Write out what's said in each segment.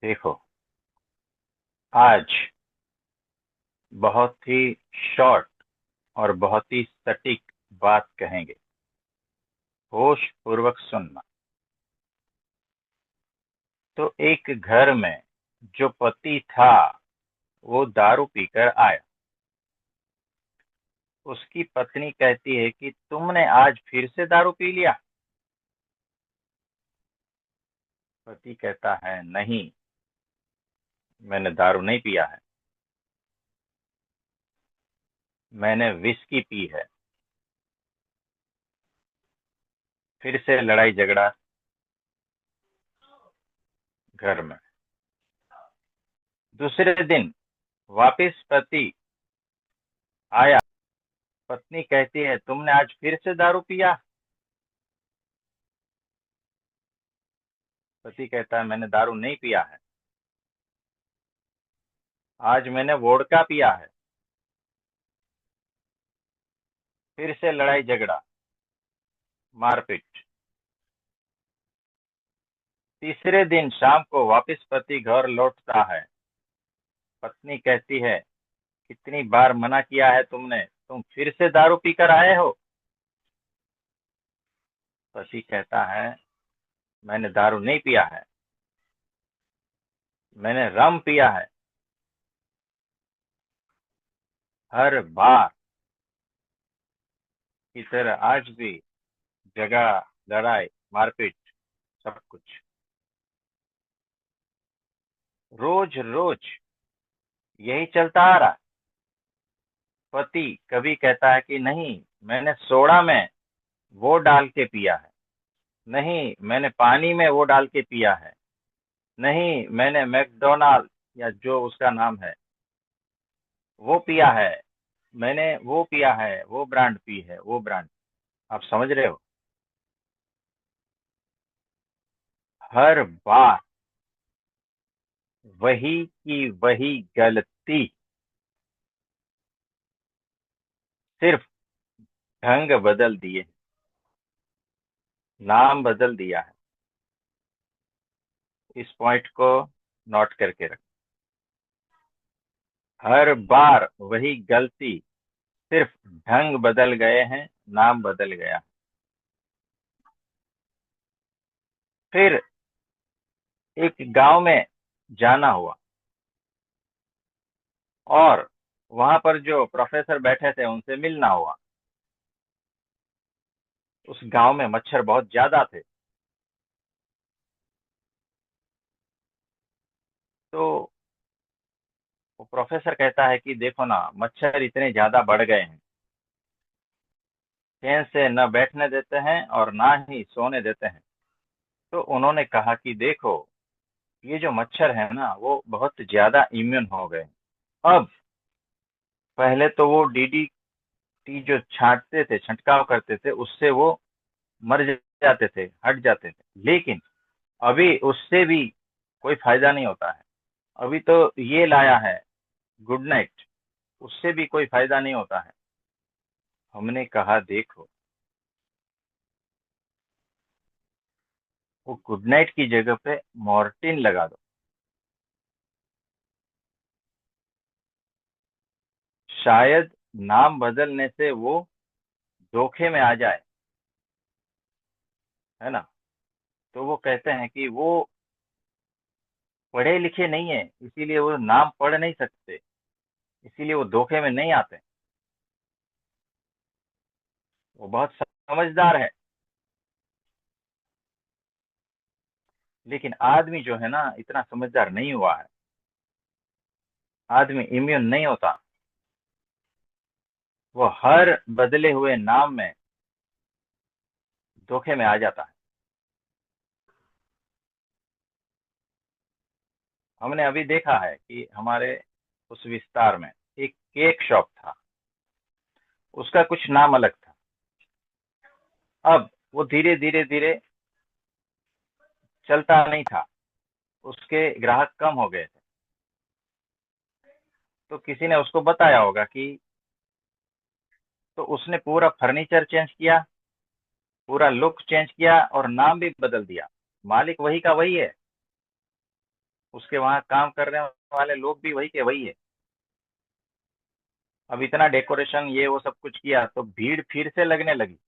देखो, आज बहुत ही शॉर्ट और बहुत ही सटीक बात कहेंगे। होश पूर्वक सुनना। तो एक घर में जो पति था वो दारू पीकर आया। उसकी पत्नी कहती है कि तुमने आज फिर से दारू पी लिया। पति कहता है, नहीं, मैंने दारू नहीं पिया है, मैंने विस्की पी है। फिर से लड़ाई झगड़ा घर में। दूसरे दिन वापिस पति आया। पत्नी कहती है, तुमने आज फिर से दारू पिया। पति कहता है, मैंने दारू नहीं पिया है, आज मैंने वोडका पिया है। फिर से लड़ाई झगड़ा, मारपीट। तीसरे दिन शाम को वापस पति घर लौटता है। पत्नी कहती है, कितनी बार मना किया है तुमने, तुम फिर से दारू पीकर आए हो। पति कहता है, मैंने दारू नहीं पिया है, मैंने रम पिया है। हर बार की तरह आज भी जगह, लड़ाई, मारपीट, सब कुछ। रोज रोज यही चलता आ रहा। पति कभी कहता है कि नहीं, मैंने सोडा में वो डाल के पिया है, नहीं, मैंने पानी में वो डाल के पिया है, नहीं, मैंने मैकडोनाल्ड या जो उसका नाम है वो पिया है, मैंने वो पिया है, वो ब्रांड पी है, वो ब्रांड। आप समझ रहे हो? हर बार वही की वही गलती, सिर्फ ढंग बदल दिए, नाम बदल दिया है। इस पॉइंट को नोट करके रख। हर बार वही गलती, सिर्फ ढंग बदल गए हैं, नाम बदल गया। फिर एक गांव में जाना हुआ और वहां पर जो प्रोफेसर बैठे थे उनसे मिलना हुआ। उस गांव में मच्छर बहुत ज्यादा थे। तो वो प्रोफेसर कहता है कि देखो ना, मच्छर इतने ज्यादा बढ़ गए हैं, चैन से न बैठने देते हैं और ना ही सोने देते हैं। तो उन्होंने कहा कि देखो, ये जो मच्छर है ना वो बहुत ज्यादा इम्यून हो गए। अब पहले तो वो डीडीटी जो छांटते थे, छिड़काव करते थे, उससे वो मर जाते थे, हट जाते थे। लेकिन अभी उससे भी कोई फायदा नहीं होता है। अभी तो ये लाया है, गुड नाइट, उससे भी कोई फायदा नहीं होता है। हमने कहा देखो, वो गुड नाइट की जगह पे मॉर्टिन लगा दो, शायद नाम बदलने से वो धोखे में आ जाए, है ना। तो वो कहते हैं कि वो पढ़े लिखे नहीं है, इसीलिए वो नाम पढ़ नहीं सकते, इसीलिए वो धोखे में नहीं आते। वो बहुत समझदार है। लेकिन आदमी जो है ना, इतना समझदार नहीं हुआ है। आदमी इम्यून नहीं होता। वो हर बदले हुए नाम में धोखे में आ जाता है। हमने अभी देखा है कि हमारे उस विस्तार में एक केक शॉप था, उसका कुछ नाम अलग था। अब वो धीरे धीरे धीरे चलता नहीं था, उसके ग्राहक कम हो गए थे। तो किसी ने उसको बताया होगा कि, तो उसने पूरा फर्नीचर चेंज किया, पूरा लुक चेंज किया और नाम भी बदल दिया। मालिक वही का वही है, उसके वहां काम करने वाले लोग भी वही के वही है। अब इतना डेकोरेशन ये वो सब कुछ किया तो भीड़ फिर से लगने लगी।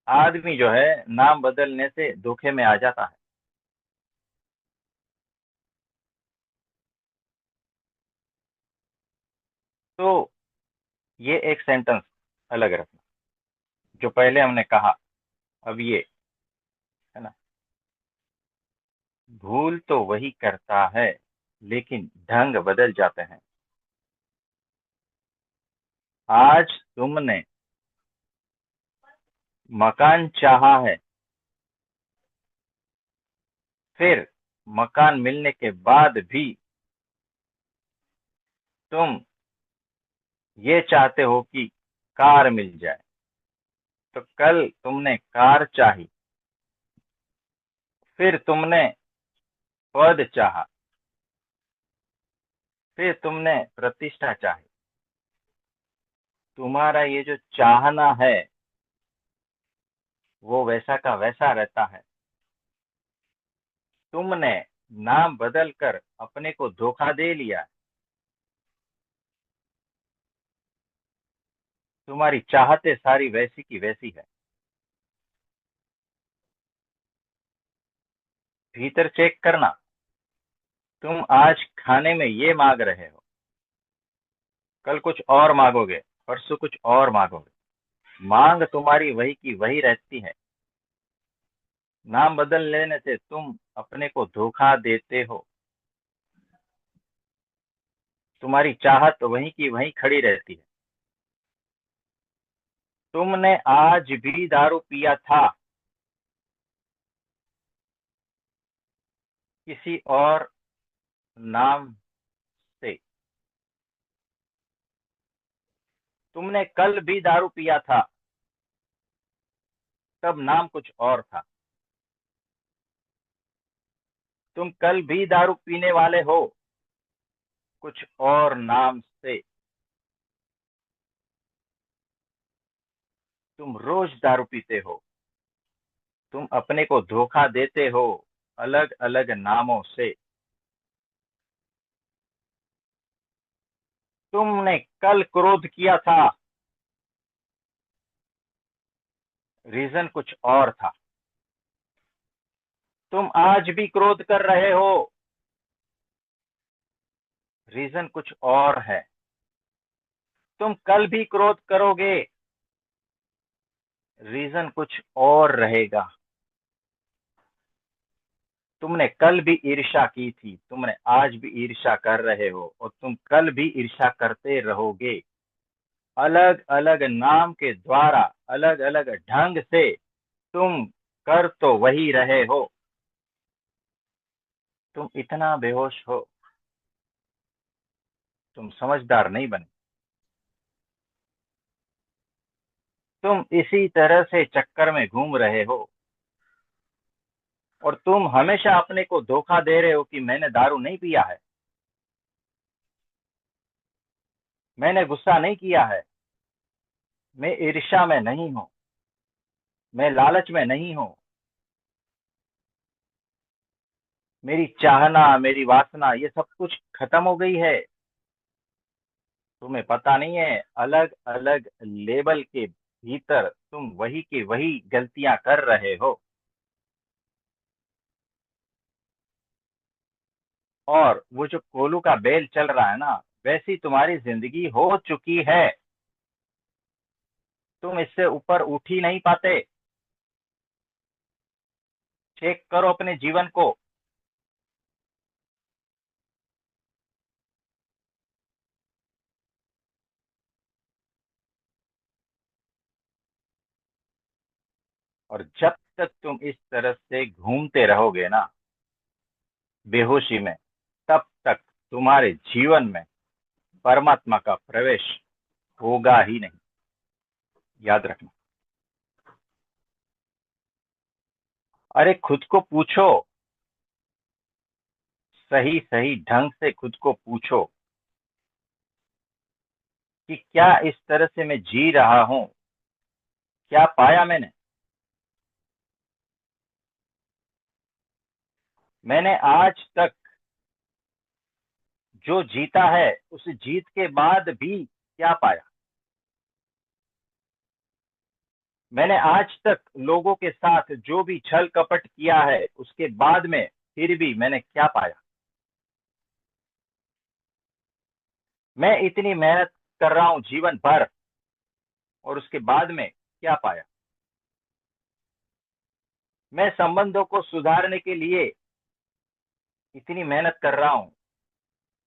आदमी जो है नाम बदलने से धोखे में आ जाता है। तो ये एक सेंटेंस अलग रखना, जो पहले हमने कहा। अब ये है ना, भूल तो वही करता है लेकिन ढंग बदल जाते हैं। आज तुमने मकान चाहा है, फिर मकान मिलने के बाद भी तुम ये चाहते हो कि कार मिल जाए। तो कल तुमने कार चाही, फिर तुमने पद चाहा, फिर तुमने प्रतिष्ठा चाही। तुम्हारा ये जो चाहना है वो वैसा का वैसा रहता है। तुमने नाम बदल कर अपने को धोखा दे लिया। तुम्हारी चाहते सारी वैसी की वैसी है। भीतर चेक करना। तुम आज खाने में ये मांग रहे हो, कल कुछ और मांगोगे, परसों कुछ और मांगोगे। मांग तुम्हारी वही की वही रहती है। नाम बदल लेने से तुम अपने को धोखा देते हो। तुम्हारी चाहत वही की वही खड़ी रहती है। तुमने आज भी दारू पिया था, किसी और नाम से। तुमने कल भी दारू पिया था, तब नाम कुछ और था। तुम कल भी दारू पीने वाले हो, कुछ और नाम से। तुम रोज दारू पीते हो, तुम अपने को धोखा देते हो अलग अलग नामों से। तुमने कल क्रोध किया था, रीजन कुछ और था। तुम आज भी क्रोध कर रहे हो, रीजन कुछ और है। तुम कल भी क्रोध करोगे, रीजन कुछ और रहेगा। तुमने कल भी ईर्ष्या की थी, तुमने आज भी ईर्ष्या कर रहे हो और तुम कल भी ईर्ष्या करते रहोगे। अलग अलग नाम के द्वारा, अलग अलग ढंग से तुम कर तो वही रहे हो। तुम इतना बेहोश हो, तुम समझदार नहीं बने। तुम इसी तरह से चक्कर में घूम रहे हो और तुम हमेशा अपने को धोखा दे रहे हो कि मैंने दारू नहीं पिया है, मैंने गुस्सा नहीं किया है, मैं ईर्ष्या में नहीं हूं, मैं लालच में नहीं हूं, मेरी चाहना मेरी वासना ये सब कुछ खत्म हो गई है। तुम्हें पता नहीं है, अलग अलग लेबल के भीतर तुम वही की वही गलतियां कर रहे हो। और वो जो कोलू का बेल चल रहा है ना, वैसी तुम्हारी जिंदगी हो चुकी है। तुम इससे ऊपर उठ ही नहीं पाते। चेक करो अपने जीवन को। और जब तक तुम इस तरह से घूमते रहोगे ना, बेहोशी में, तब तक तुम्हारे जीवन में परमात्मा का प्रवेश होगा ही नहीं। याद रखना। अरे खुद को पूछो, सही सही ढंग से खुद को पूछो कि क्या इस तरह से मैं जी रहा हूं, क्या पाया मैंने। मैंने आज तक जो जीता है उस जीत के बाद भी क्या पाया। मैंने आज तक लोगों के साथ जो भी छल कपट किया है उसके बाद में फिर भी मैंने क्या पाया। मैं इतनी मेहनत कर रहा हूं जीवन भर और उसके बाद में क्या पाया। मैं संबंधों को सुधारने के लिए इतनी मेहनत कर रहा हूं,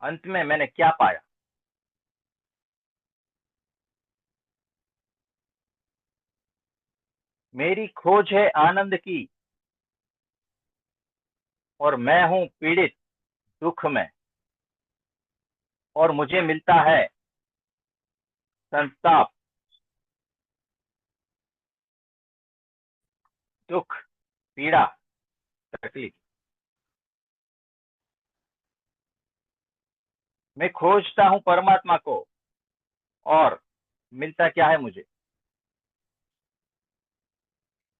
अंत में मैंने क्या पाया। मेरी खोज है आनंद की और मैं हूं पीड़ित दुख में, और मुझे मिलता है संताप, दुख, पीड़ा, तकलीफ। मैं खोजता हूं परमात्मा को और मिलता क्या है मुझे।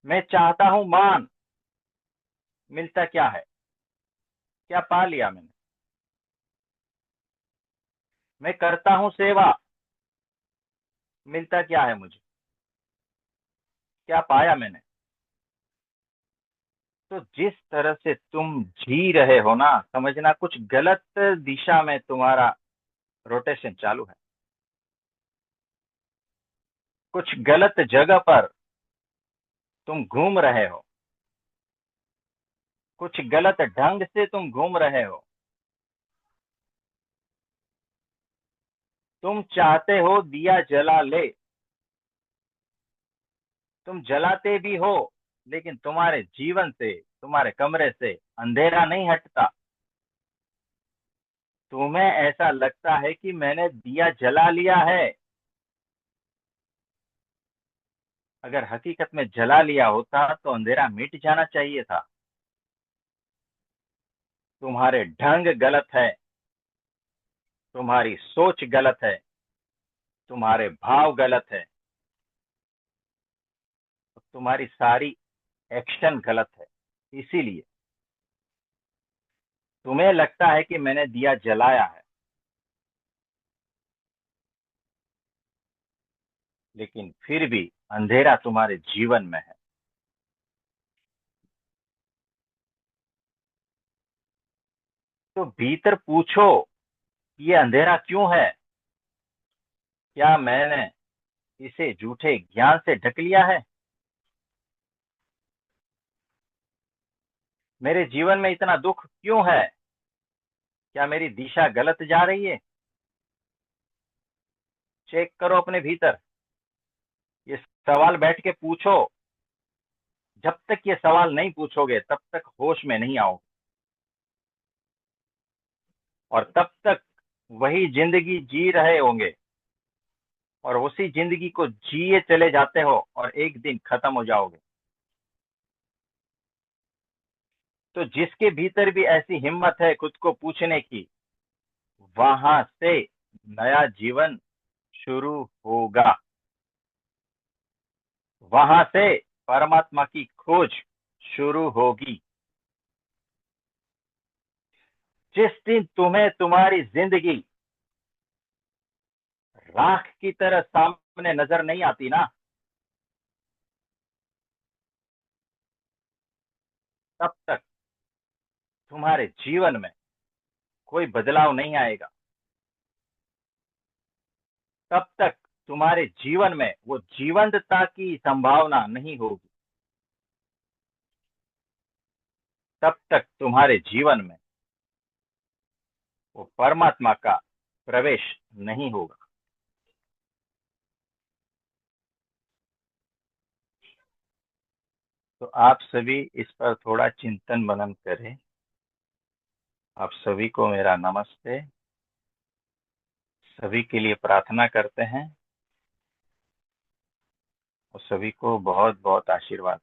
मैं चाहता हूं मान, मिलता क्या है। क्या पा लिया मैंने। मैं करता हूं सेवा, मिलता क्या है मुझे। क्या पाया मैंने। तो जिस तरह से तुम जी रहे हो ना, समझना कुछ गलत दिशा में तुम्हारा रोटेशन चालू है। कुछ गलत जगह पर तुम घूम रहे हो। कुछ गलत ढंग से तुम घूम रहे हो। तुम चाहते हो दिया जला ले, तुम जलाते भी हो, लेकिन तुम्हारे जीवन से, तुम्हारे कमरे से अंधेरा नहीं हटता। तुम्हें ऐसा लगता है कि मैंने दिया जला लिया है। अगर हकीकत में जला लिया होता तो अंधेरा मिट जाना चाहिए था। तुम्हारे ढंग गलत है, तुम्हारी सोच गलत है, तुम्हारे भाव गलत है, तुम्हारी सारी एक्शन गलत है। इसीलिए तुम्हें लगता है कि मैंने दिया जलाया है, लेकिन फिर भी अंधेरा तुम्हारे जीवन में है। तो भीतर पूछो, ये अंधेरा क्यों है। क्या मैंने इसे झूठे ज्ञान से ढक लिया है। मेरे जीवन में इतना दुख क्यों है। क्या मेरी दिशा गलत जा रही है। चेक करो अपने भीतर। ये सवाल बैठ के पूछो। जब तक ये सवाल नहीं पूछोगे तब तक होश में नहीं आओगे, और तब तक वही जिंदगी जी रहे होंगे, और उसी जिंदगी को जिए चले जाते हो और एक दिन खत्म हो जाओगे। तो जिसके भीतर भी ऐसी हिम्मत है खुद को पूछने की, वहां से नया जीवन शुरू होगा। वहां से परमात्मा की खोज शुरू होगी। जिस दिन तुम्हें तुम्हारी जिंदगी राख की तरह सामने नजर नहीं आती ना, तब तक तुम्हारे जीवन में कोई बदलाव नहीं आएगा। तब तक तुम्हारे जीवन में वो जीवंतता की संभावना नहीं होगी। तब तक तुम्हारे जीवन में वो परमात्मा का प्रवेश नहीं होगा। तो आप सभी इस पर थोड़ा चिंतन मनन करें। आप सभी को मेरा नमस्ते। सभी के लिए प्रार्थना करते हैं और सभी को बहुत बहुत आशीर्वाद।